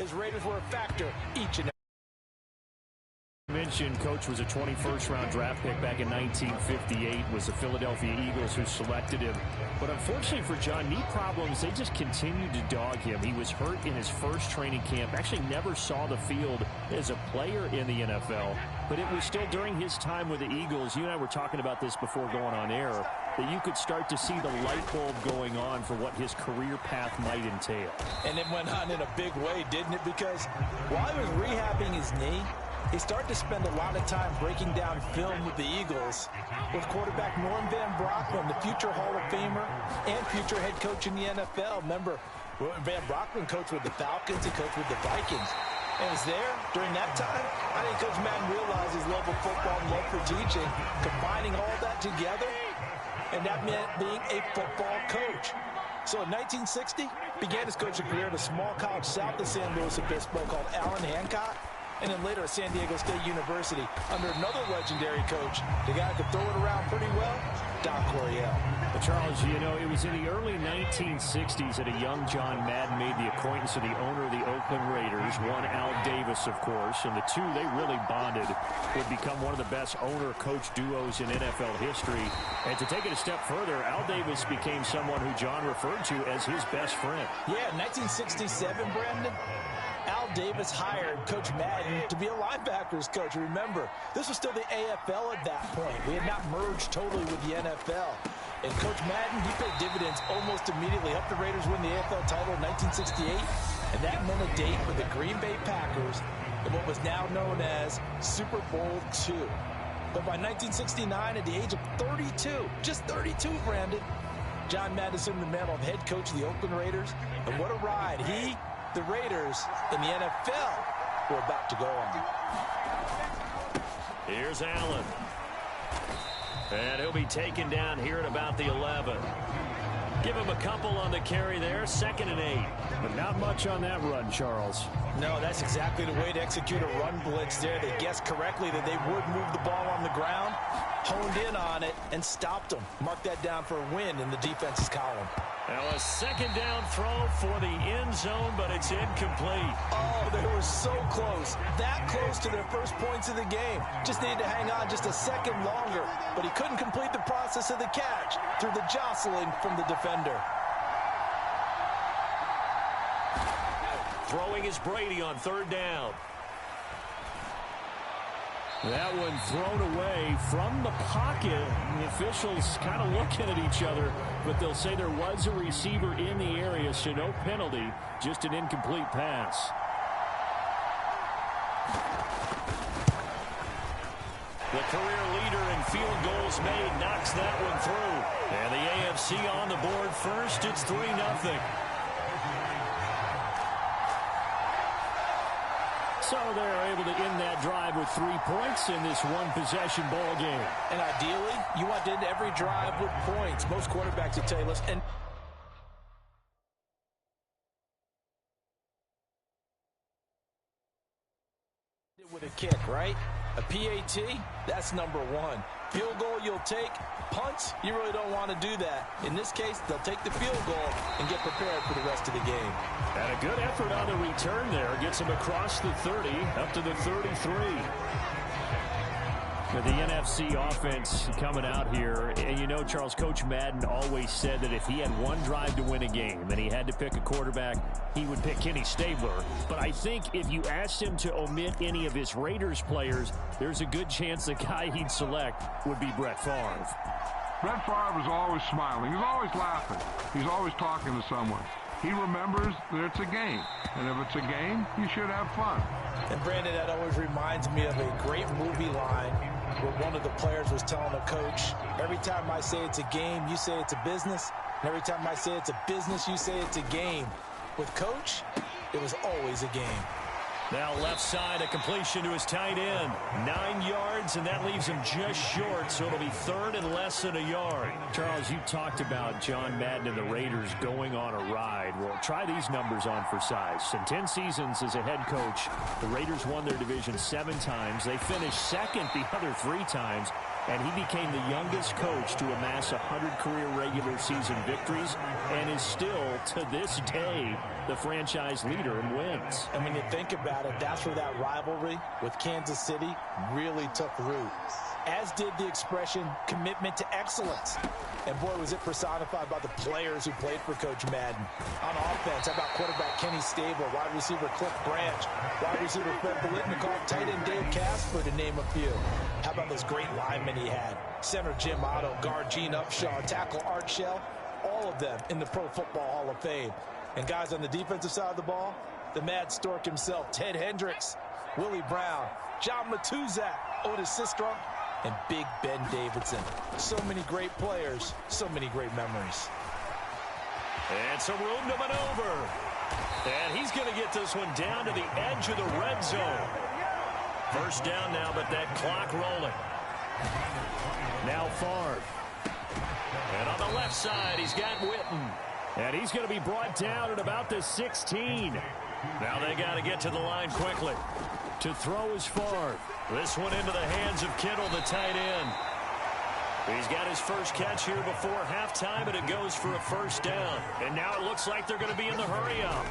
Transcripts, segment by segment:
his Raiders were a factor each and mentioned coach was a 21st round draft pick back in 1958. Was the Philadelphia Eagles who selected him. But unfortunately for John, knee problems, they just continued to dog him. He was hurt in his first training camp. Actually never saw the field as a player in the NFL. But it was still during his time with the Eagles. You and I were talking about this before going on air, that you could start to see the light bulb going on for what his career path might entail. And it went on in a big way, didn't it? Because while he was rehabbing his knee, he started to spend a lot of time breaking down film with the Eagles with quarterback Norm Van Brocklin, the future Hall of Famer and future head coach in the NFL. Remember, Van Brocklin coached with the Falcons, he coached with the Vikings. And was there during that time. I think Coach Madden realized his love of football and love for teaching, combining all that together, and that meant being a football coach. So in 1960, began his coaching career at a small college south of San Luis Obispo called Allen Hancock. And then later at San Diego State University under another legendary coach, the guy who could throw it around pretty well, Don Coryell. But Charles, you know, it was in the early 1960s that a young John Madden made the acquaintance of the owner of the Oakland Raiders, one Al Davis, of course, and the two, they really bonded, would become one of the best owner-coach duos in NFL history. And to take it a step further, Al Davis became someone who John referred to as his best friend. Yeah, 1967, Brandon. Al Davis hired Coach Madden to be a linebackers coach. Remember, this was still the AFL at that point. We had not merged totally with the NFL. And Coach Madden, he paid dividends almost immediately. Helped the Raiders win the AFL title in 1968. And that meant a date for the Green Bay Packers in what was now known as Super Bowl II. But by 1969, at the age of 32, just 32, Brandon, John Madden assumed the mantle of head coach of the Oakland Raiders. And what a ride he, the Raiders, and the NFL were about to go on. Here's Allen. And he'll be taken down here at about the 11. Give him a couple on the carry there, 2nd and 8. But not much on that run, Charles. No, that's exactly the way to execute a run blitz there. They guessed correctly that they would move the ball on the ground, honed in on it, and stopped them. Mark that down for a win in the defense's column. Now a 2nd down throw for the end zone, but it's incomplete. Oh, they were so close. That close to their first points of the game. Just needed to hang on just a second longer, but he couldn't complete the process of the catch through the jostling from the defender. Throwing is Brady on 3rd down. That one thrown away from the pocket. The officials kind of looking at each other, but they'll say there was a receiver in the area, so no penalty, just an incomplete pass. The career leader in field goals made knocks that one through. And the AFC on the board first. It's 3-0. So they're able to end that drive with 3 points in this one-possession ball game. And ideally, you want to end every drive with points. Most quarterbacks will tell you, listen, with a kick, right? A PAT, that's number 1. Field goal you'll take. Punts, you really don't want to do that. In this case, they'll take the field goal and get prepared for the rest of the game. And a good effort on the return there. Gets him across the 30, up to the 33. The NFC offense coming out here. And you know, Charles, Coach Madden always said that if he had one drive to win a game and he had to pick a quarterback, he would pick Kenny Stabler. But I think if you asked him to omit any of his Raiders players, there's a good chance the guy he'd select would be Brett Favre. Brett Favre is always smiling. He's always laughing. He's always talking to someone. He remembers that it's a game. And if it's a game, you should have fun. And Brandon, that always reminds me of a great movie line where one of the players was telling the coach, every time I say it's a game, you say it's a business. And every time I say it's a business, you say it's a game. With Coach, it was always a game. Now left side, a completion to his tight end. 9 yards, and that leaves him just short, so it'll be 3rd and less than a yard. Charles, you talked about John Madden and the Raiders going on a ride. Well, try these numbers on for size. In 10 seasons as a head coach, the Raiders won their division 7 times. They finished 2nd the other 3 times. and he became the youngest coach to amass 100 career regular season victories and is still, to this day, the franchise leader in wins. And when you think about it, that's where that rivalry with Kansas City really took root, as did the expression commitment to excellence. And boy, was it personified by the players who played for Coach Madden. On offense, how about quarterback Kenny Stable, wide receiver Cliff Branch, wide receiver Fred Biletnikoff, tight end Dave Casper, to name a few. How about those great linemen he had? Center Jim Otto, guard Gene Upshaw, tackle Art Shell, all of them in the Pro Football Hall of Fame. And guys on the defensive side of the ball, the Mad Stork himself, Ted Hendricks, Willie Brown, John Matuzak, Otis Sistrunk, and Big Ben Davidson. So many great players, so many great memories. And some room to maneuver. And he's going to get this one down to the edge of the red zone. First down now, but that clock rolling. Now Favre. And on the left side, he's got Witten. And he's going to be brought down at about the 16. Now they got to get to the line quickly. To throw is Favre. This one into the hands of Kittle, the tight end. He's got his first catch here before halftime, and it goes for a first down. And now it looks like they're going to be in the hurry-up.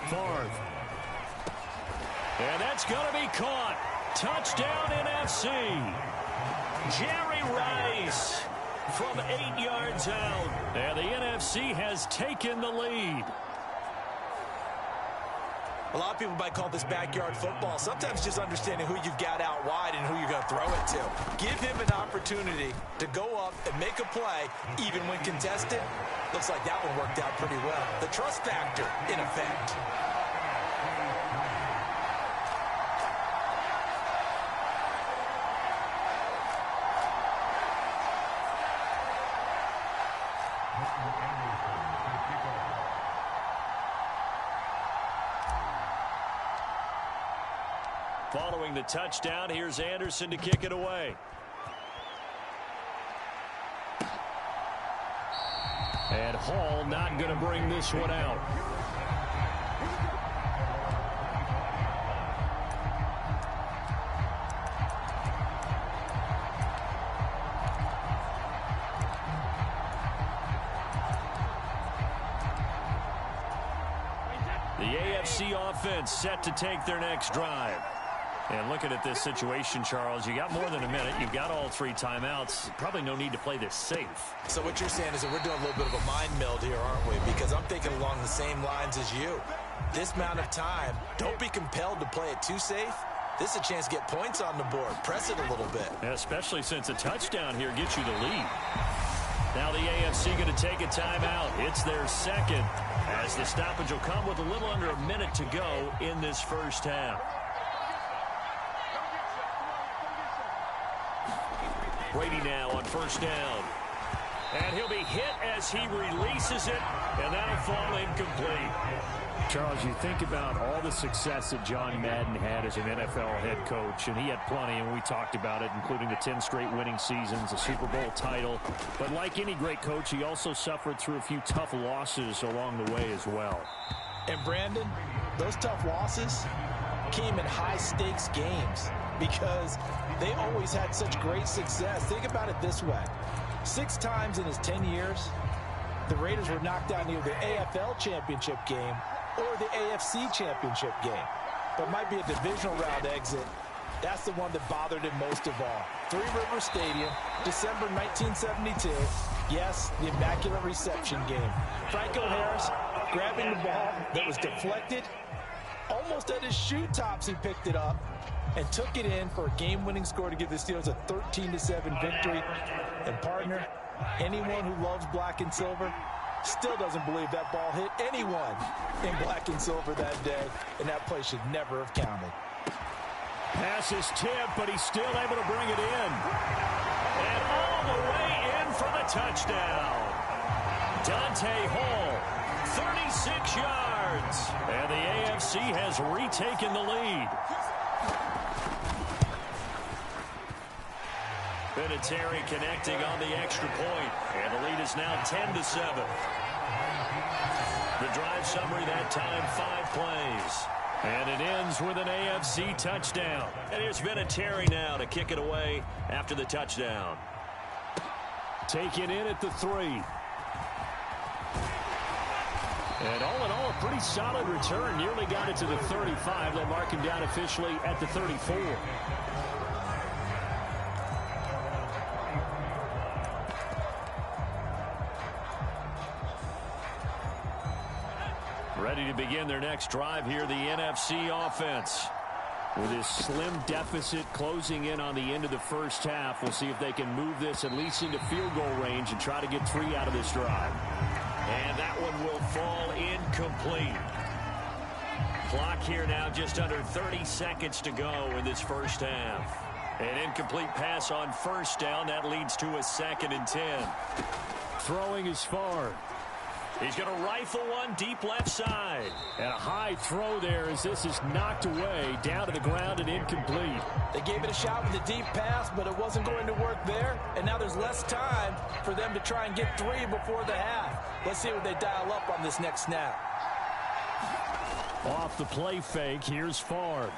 Favre. And that's going to be caught. Touchdown NFC. Jerry Rice from 8 yards out. And the NFC has taken the lead. A lot of people might call this backyard football. Sometimes just understanding who you've got out wide and who you're going to throw it to. Give him an opportunity to go up and make a play, even when contested. Looks like that one worked out pretty well. The trust factor in effect. Following the touchdown, here's Anderson to kick it away. And Hall not going to bring this one out. The AFC offense set to take their next drive. And looking at this situation, Charles, you got more than a minute. You've got all 3 timeouts. Probably no need to play this safe. So what you're saying is that we're doing a little bit of a mind meld here, aren't we? Because I'm thinking along the same lines as you. This amount of time, don't be compelled to play it too safe. This is a chance to get points on the board. Press it a little bit. Especially since a touchdown here gets you the lead. Now the AFC going to take a timeout. It's their second, as the stoppage will come with a little under a minute to go in this first half. Brady now on first down. And he'll be hit as he releases it, and that'll fall incomplete. Charles, you think about all the success that John Madden had as an NFL head coach, and he had plenty, and we talked about it, including the 10 straight winning seasons, a Super Bowl title. But like any great coach, he also suffered through a few tough losses along the way as well. And Brandon, those tough losses came in high-stakes games because they always had such great success. Think about it this way. 6 times in his 10 years, the Raiders were knocked out in either the AFL championship game or the AFC championship game. But it might be a divisional round exit. That's the one that bothered him most of all. Three River Stadium, December 1972. Yes, the Immaculate Reception game. Franco Harris grabbing the ball that was deflected. Almost at his shoe tops, he picked it up and took it in for a game-winning score to give the Steelers a 13-7 victory. And partner, anyone who loves black and silver still doesn't believe that ball hit anyone in black and silver that day, and that play should never have counted. Pass is tipped, but he's still able to bring it in. And all the way in for the touchdown. Dante Hall, 36 yards. And the AFC has retaken the lead. Vinatieri connecting on the extra point, and the lead is now 10-7. The drive summary that time, 5 plays. And it ends with an AFC touchdown. And it's been a Terry now to kick it away after the touchdown. Take it in at the 3. And all in all, a pretty solid return. Nearly got it to the 35. They'll mark him down officially at the 34. Ready to begin their next drive here, the NFC offense. With this slim deficit closing in on the end of the first half, we'll see if they can move this at least into field goal range and try to get 3 out of this drive. And that one will fall incomplete. Clock here now just under 30 seconds to go in this first half. An incomplete pass on first down. That leads to a 2nd and 10. Throwing is far. He's going to rifle one deep left side. And a high throw there as this is knocked away, down to the ground and incomplete. They gave it a shot with a deep pass, but it wasn't going to work there. And now there's less time for them to try and get 3 before the half. Let's see what they dial up on this next snap. Off the play fake, here's Favre.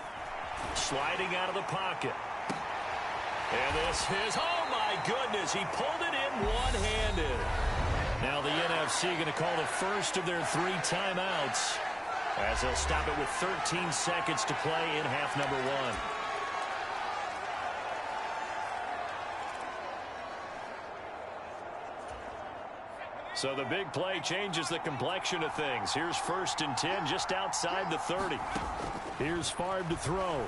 Sliding out of the pocket. And this is, oh my goodness, he pulled it in one-handed. Now the NFC going to call the first of their 3 timeouts as they'll stop it with 13 seconds to play in half number 1. So the big play changes the complexion of things. Here's 1st and 10 just outside the 30. Here's Favre to throw.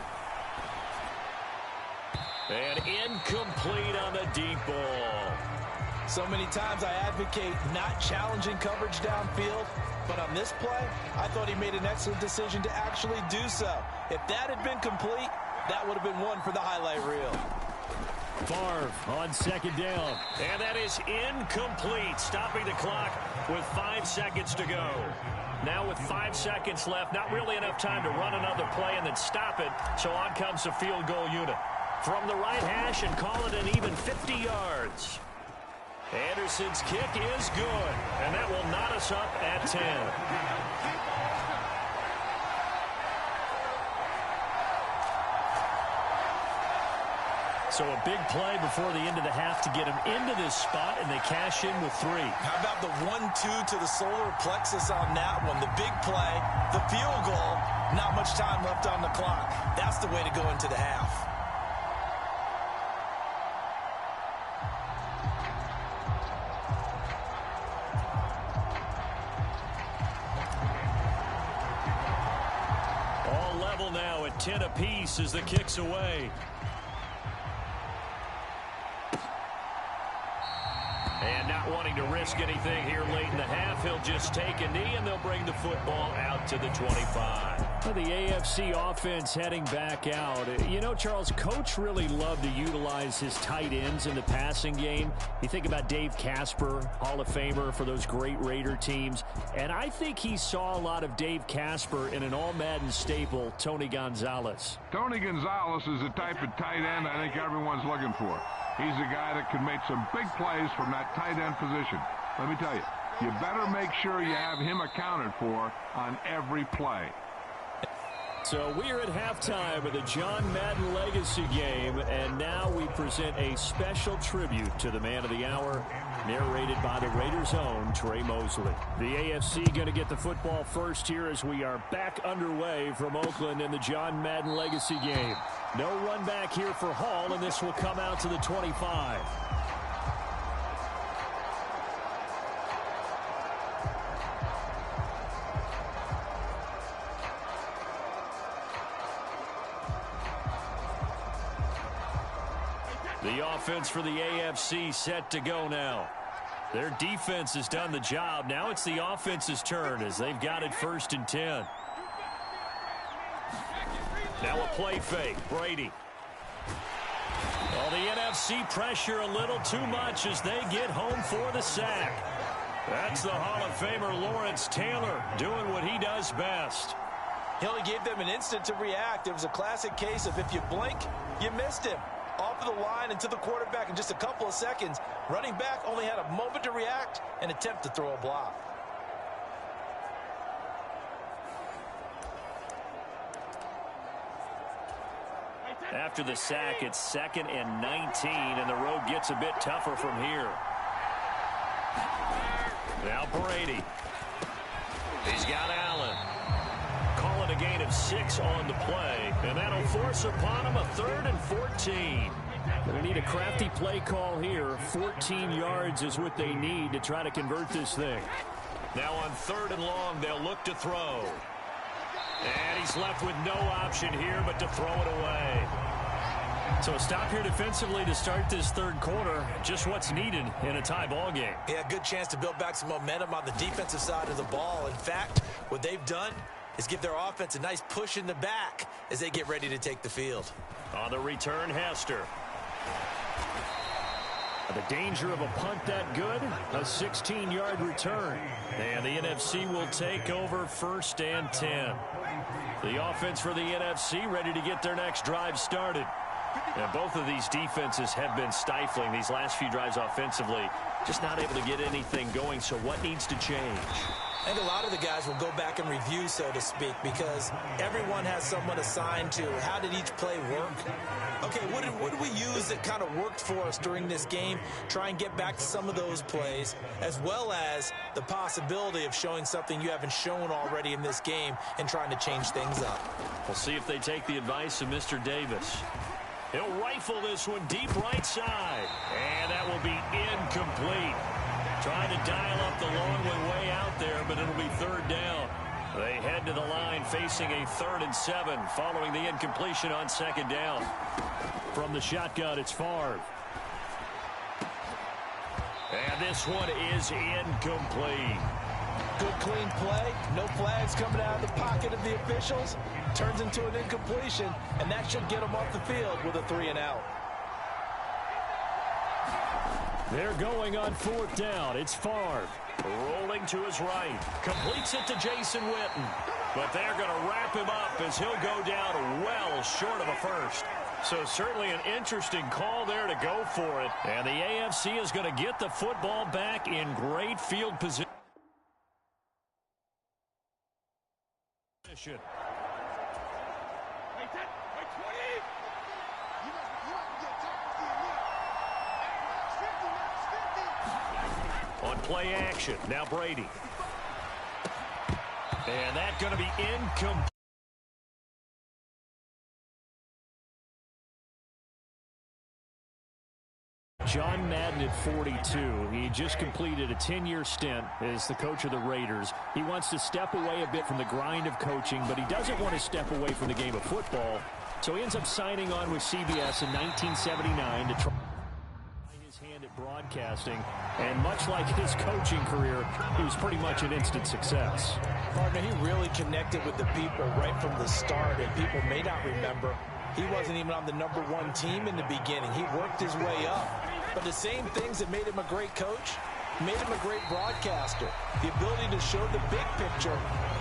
And incomplete on the deep ball. So many times I advocate not challenging coverage downfield, but on this play, I thought he made an excellent decision to actually do so. If that had been complete, that would have been one for the highlight reel. Favre on 2nd down. And that is incomplete, stopping the clock with 5 seconds to go. Now with 5 seconds left, not really enough time to run another play and then stop it, so on comes the field goal unit. From the right hash and call it an even 50 yards. Anderson's kick is good, and that will knot us up at 10. So a big play before the end of the half to get him into this spot, and they cash in with 3. How about the 1-2 to the solar plexus on that one? The big play, the field goal, not much time left on the clock. That's the way to go into the half. All level now at 10 apiece as the kick's away. And not wanting to risk anything here late in the half, he'll just take a knee and they'll bring the football out to the 25. Well, the AFC offense heading back out. You know, Charles, Coach really loved to utilize his tight ends in the passing game. You think about Dave Casper, Hall of Famer for those great Raider teams. And I think he saw a lot of Dave Casper in an all-Madden staple, Tony Gonzalez. Tony Gonzalez is the type of tight end I think everyone's looking for. He's a guy that can make some big plays from that tight end position. Let me tell you, you better make sure you have him accounted for on every play. So we're at halftime of the John Madden Legacy game, and now we present a special tribute to the man of the hour, narrated by the Raiders' own Trey Mosley. The AFC going to get the football first here as we are back underway from Oakland in the John Madden Legacy game. No run back here for Hall, and this will come out to the 25. The offense for the AFC set to go now. Their defense has done the job. Now it's the offense's turn as they've got it 1st and 10. Now a play fake. Brady. Well, the NFC pressure a little too much as they get home for the sack. That's the Hall of Famer Lawrence Taylor doing what he does best. He only gave them an instant to react. It was a classic case of if you blink, you missed him. Off of the line and to the quarterback in just a couple of seconds. Running back only had a moment to react and attempt to throw a block. After the sack, it's 2nd and 19, and the road gets a bit tougher from here. Now Brady. He's got Allen. Calling a gain of 6 on the play, and that'll force upon him a 3rd and 14. They need a crafty play call here. 14 yards is what they need to try to convert this thing. Now on 3rd and long, they'll look to throw. And he's left with no option here but to throw it away. So a stop here defensively to start this 3rd quarter. Just what's needed in a tie ball game. Yeah, good chance to build back some momentum on the defensive side of the ball. In fact, what they've done is give their offense a nice push in the back as they get ready to take the field. On the return, Hester. The danger of a punt that good, a 16-yard return. And the NFC will take over 1st and 10. The offense for the NFC ready to get their next drive started. And both of these defenses have been stifling these last few drives offensively. Just not able to get anything going, so what needs to change? I think a lot of the guys will go back and review, so to speak, because everyone has someone assigned to how did each play work. Okay, what did we use that kind of worked for us during this game? Try and get back to some of those plays, as well as the possibility of showing something you haven't shown already in this game and trying to change things up. We'll see if they take the advice of Mr. Davis. He'll rifle this one deep right side. And that will be incomplete. Trying to dial up the long one way out there, but it'll be 3rd down. They head to the line facing a 3rd and 7 following the incompletion on 2nd down. From the shotgun, it's Favre. And this one is incomplete. Good clean play. No flags coming out of the pocket of the officials. Turns into an incompletion, and that should get them off the field with a 3 and out. They're going on 4th down. It's Favre. Rolling to his right. Completes it to Jason Witten. But they're going to wrap him up as he'll go down well short of a first. So certainly an interesting call there to go for it. And the AFC is going to get the football back in great field position. On play action, now Brady. And that's going to be incomplete. John Madden at 42. He just completed a 10-year stint as the coach of the Raiders. He wants to step away a bit from the grind of coaching, but he doesn't want to step away from the game of football. So he ends up signing on with CBS in 1979 to try his hand at broadcasting. And much like his coaching career, he was pretty much an instant success. Partner, he really connected with the people right from the start, and people may not remember he wasn't even on the #1 team in the beginning. He worked his way up. But the same things that made him a great coach made him a great broadcaster. The ability to show the big picture,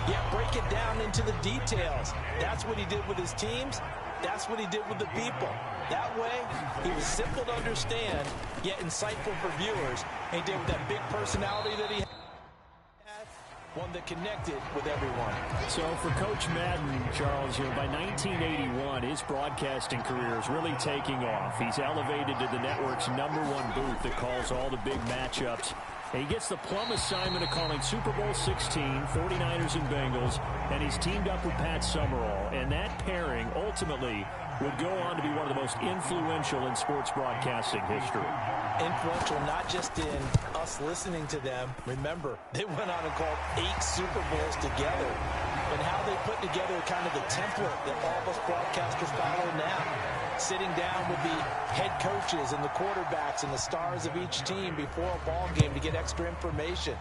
yet break it down into the details. That's what he did with his teams. That's what he did with the people. That way, he was simple to understand, yet insightful for viewers. And he did with that big personality that he had. One that connected with everyone. So for Coach Madden, Charles, by 1981, his broadcasting career is really taking off. He's elevated to the network's #1 booth that calls all the big matchups. And he gets the plum assignment of calling Super Bowl 16, 49ers and Bengals, and he's teamed up with Pat Summerall. And that pairing ultimately would go on to be one of the most influential in sports broadcasting history. Influential not just in us listening to them. Remember, they went on and called 8 Super Bowls together. And how they put together kind of the template that all of us broadcasters follow now. Sitting down with the head coaches and the quarterbacks and the stars of each team before a ball game to get extra information.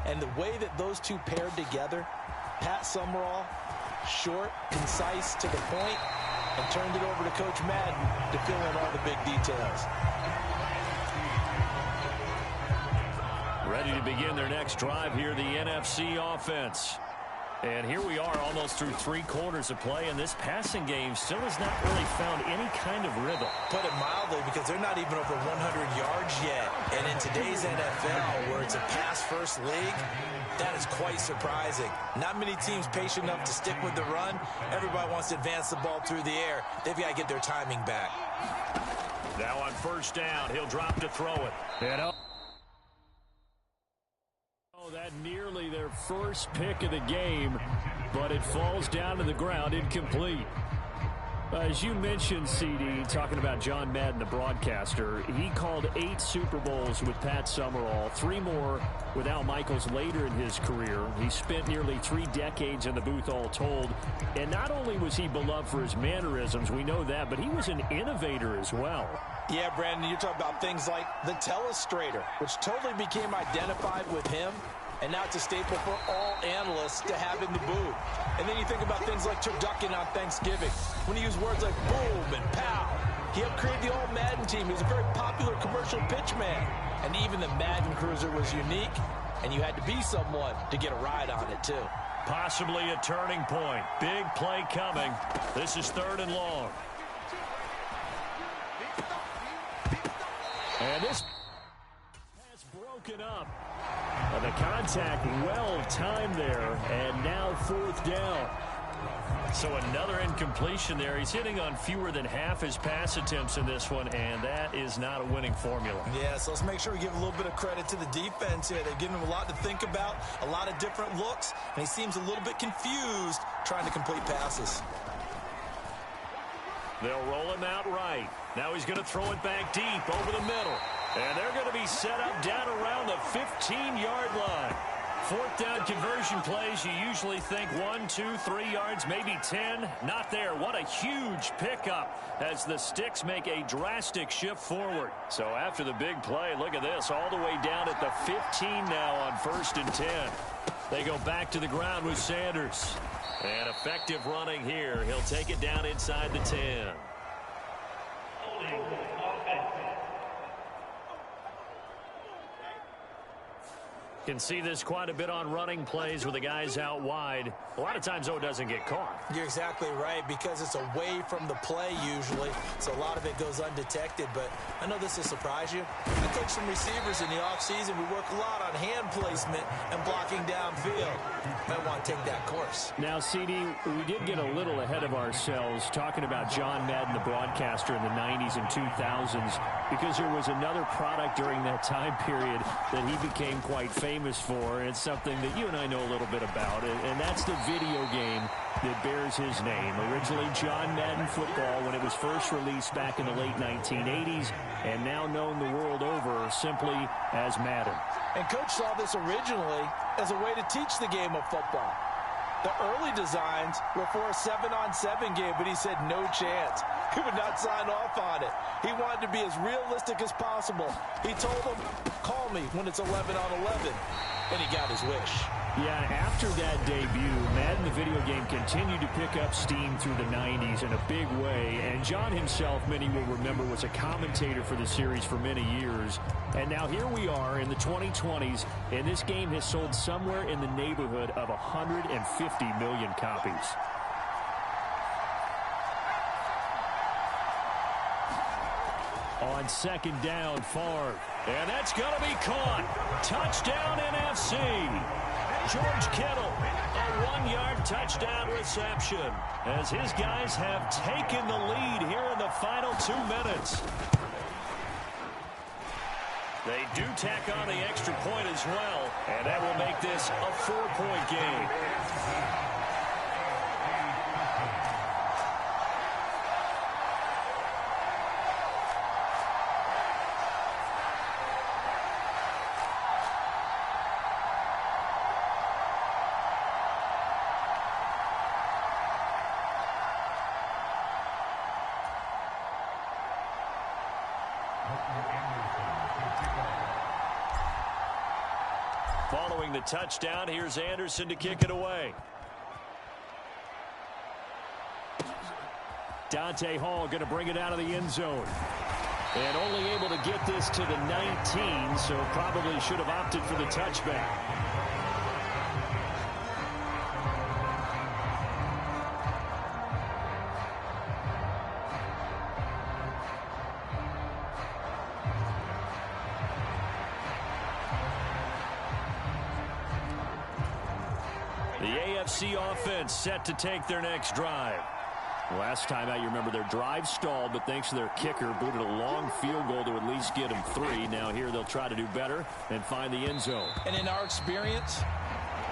And the way that those two paired together, Pat Summerall, short, concise, to the point, and turned it over to Coach Madden to fill in all the big details. Ready to begin their next drive here, the NFC offense. And here we are almost through 3 quarters of play, and this passing game still has not really found any kind of rhythm. Put it mildly, because they're not even over 100 yards yet. And in today's NFL, where it's a pass-first league, that is quite surprising. Not many teams patient enough to stick with the run. Everybody wants to advance the ball through the air. They've got to get their timing back. Now on first down, he'll drop to throw it. That nearly their first pick of the game, but it falls down to the ground incomplete. As you mentioned, CD, talking about John Madden, the broadcaster, he called 8 Super Bowls with Pat Summerall, 3 more with Al Michaels later in his career. He spent nearly 3 decades in the booth all told. And not only was he beloved for his mannerisms, we know that, but he was an innovator as well. Yeah, Brandon, you're talking about things like the telestrator, which totally became identified with him. And now it's a staple for all analysts to have in the booth. And then you think about things like turducken on Thanksgiving, when he used words like boom and pow. He helped create the old Madden team. He was a very popular commercial pitch man. And even the Madden Cruiser was unique, and you had to be someone to get a ride on it, too. Possibly a turning point. Big play coming. This is 3rd and long. And this has broken up. The contact well timed there, and now 4th down. So another incompletion there. He's hitting on fewer than half his pass attempts in this one, and that is not a winning formula. Yeah, so let's make sure we give a little bit of credit to the defense here. They've given him a lot to think about, a lot of different looks, and he seems a little bit confused trying to complete passes. They'll roll him out right. Now he's going to throw it back deep over the middle. And they're going to be set up down around the 15-yard line. 4th down conversion plays, you usually think 1, 2, 3 yards, maybe 10. Not there. What a huge pickup as the Sticks make a drastic shift forward. So after the big play, look at this, all the way down at the 15 now on 1st and 10. They go back to the ground with Sanders. And effective running here. He'll take it down inside the 10. Can see this quite a bit on running plays with the guys out wide. A lot of times, though, it doesn't get caught. You're exactly right, because it's away from the play usually, so a lot of it goes undetected. But I know this will surprise you. I coach some receivers in the offseason. We work a lot on hand placement and blocking downfield. Might want to take that course. Now, CD, we did get a little ahead of ourselves talking about John Madden, the broadcaster in the 90s and 2000s, because there was another product during that time period that he became quite famous for. It's something that you and I know a little bit about, and that's the video game that bears his name. Originally John Madden Football when it was first released back in the late 1980s, and now known the world over simply as Madden. And Coach saw this originally as a way to teach the game of football. The early designs were for a 7-on-7 game, but he said no chance. He would not sign off on it. He wanted to be as realistic as possible. He told them, call me when it's 11-on-11, and he got his wish. Yeah, after that debut, Madden, the video game, continued to pick up steam through the 90s in a big way. And John himself, many will remember, was a commentator for the series for many years. And now here we are in the 2020s, and this game has sold somewhere in the neighborhood of 150 million copies. On 2nd down, Favre. And that's going to be caught. Touchdown NFC. George Kittle, a 1-yard touchdown reception as his guys have taken the lead here in the final 2 minutes. They do tack on the extra point as well, and that will make this a 4-point game. Following the touchdown, here's Anderson to kick it away. Dante Hall going to bring it out of the end zone. And only able to get this to the 19, so probably should have opted for the touchback. The AFC offense set to take their next drive. Last time out, you remember their drive stalled, but thanks to their kicker, booted a long field goal to at least get them 3. Now here they'll try to do better and find the end zone. And in our experience,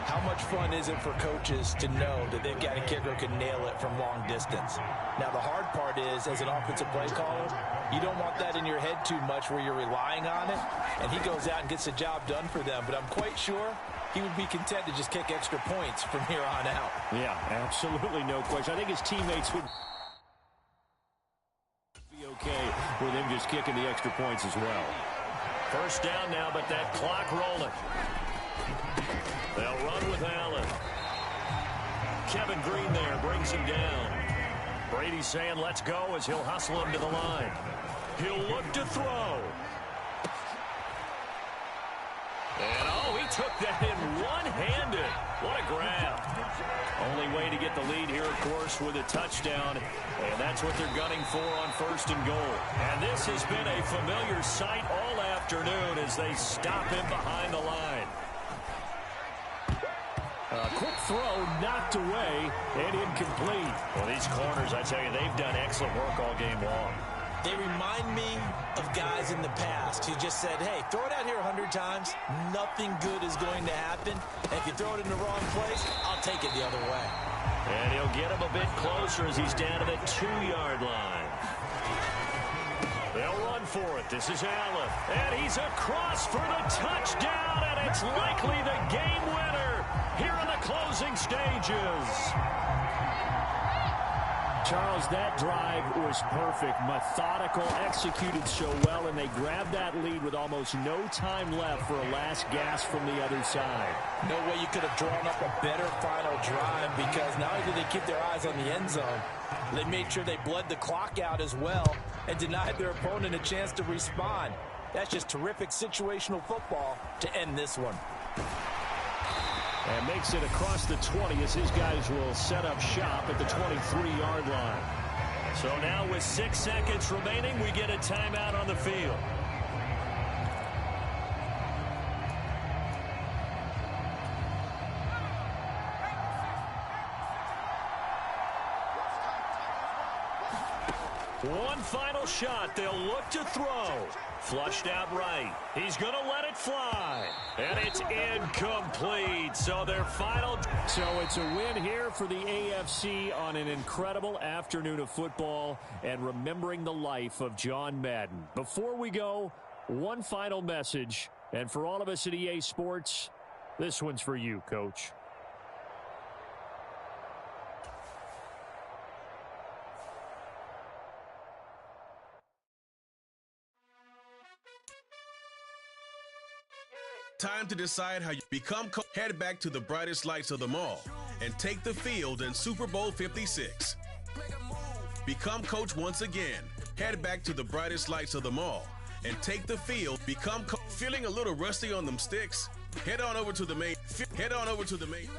how much fun is it for coaches to know that they've got a kicker who can nail it from long distance? Now, the hard part is, as an offensive play caller, you don't want that in your head too much where you're relying on it, and he goes out and gets the job done for them. But I'm quite sure he would be content to just kick extra points from here on out. Yeah, absolutely no question. I think his teammates would be okay with him just kicking the extra points as well. First down now, but that clock rolling. They'll run with Allen. Kevin Green there brings him down. Brady saying let's go as he'll hustle him to the line. He'll look to throw. And he took that in one-handed. What a grab. Only way to get the lead here, of course, with a touchdown. And that's what they're gunning for on 1st and goal. And this has been a familiar sight all afternoon as they stop him behind the line. A quick throw knocked away and incomplete. Well, these corners, I tell you, they've done excellent work all game long. They remind me of guys in the past who just said, hey, throw it out here 100 times. Nothing good is going to happen. And if you throw it in the wrong place, I'll take it the other way. And he'll get him a bit closer as he's down to the 2-yard line. They'll run for it. This is Allen. And he's across for the touchdown. And it's likely the game winner here in the closing stages. Charles, that drive was perfect, methodical, executed so well, and they grabbed that lead with almost no time left for a last gasp from the other side. No way you could have drawn up a better final drive, because not only did they keep their eyes on the end zone, they made sure they bled the clock out as well and denied their opponent a chance to respond. That's just terrific situational football to end this one. And makes it across the 20 as his guys will set up shop at the 23-yard line. So now with 6 seconds remaining, we get a timeout on the field. One final shot. They'll look to throw. Flushed out right. He's going to let it fly. And it's incomplete. So their final. So it's a win here for the AFC on an incredible afternoon of football and remembering the life of John Madden. Before we go, one final message. And for all of us at EA Sports, this one's for you, Coach. Time to decide how you become coach. Head back to the brightest lights of them all and take the field in Super Bowl 56. Become coach once again. Head back to the brightest lights of them all and take the field. Become coach. Feeling a little rusty on them sticks? Head on over to the main. Head on over to the main.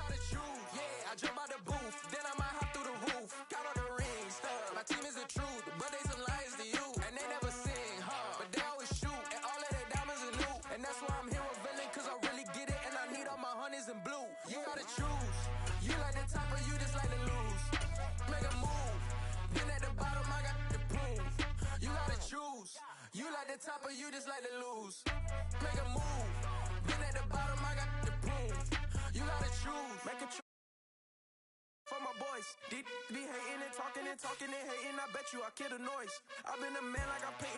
You like the top or you just like to lose. Make a move. Been at the bottom, I got the boom. You gotta choose. Make a choice. For my boys, be hating and talking and hating. I bet you I kill the noise. I've been a man like I paint.